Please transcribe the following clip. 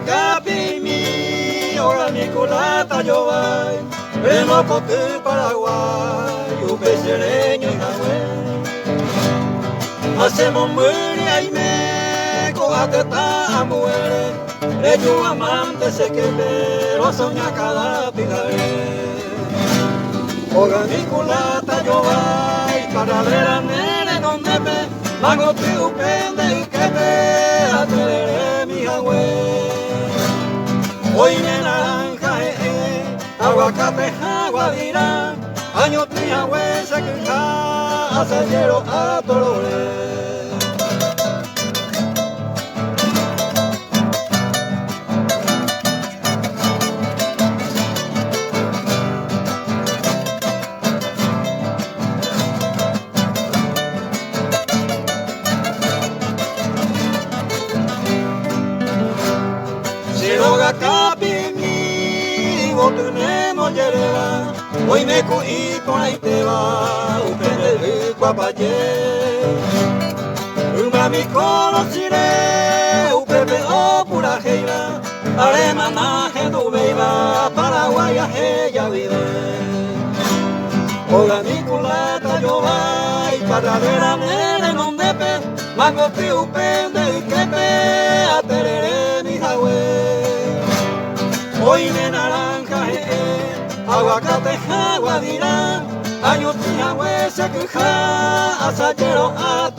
Capimi, ahora mi culata yo voy, en Ocote, Paraguay, upe sereño y Nahuel. Hacemos muere y me, coate ta muere, ellos amantes se que pero soña cada pijaré. Ahora mi culata yo voy, para ver a nere donde me, mago tu pende y que te aterere mi jagüe. Hoy me naranja, aguacate, aguadira, año tía huesa que ja, acellero a torore. Capimi, vos tenemos yerba, hoy me cuí por ahí te va, upende rico apayé. Mami conociré, upepe o pura jeiba, aremanaje tu beiba, Paraguay ella vive. Hola mi culata yo vai, para ver a nere donde pe, mango ti upende y que pe, aterere mi jagüe. Hoy me naranja, aguacate, aguadira, año tía huesa que ja, asayero a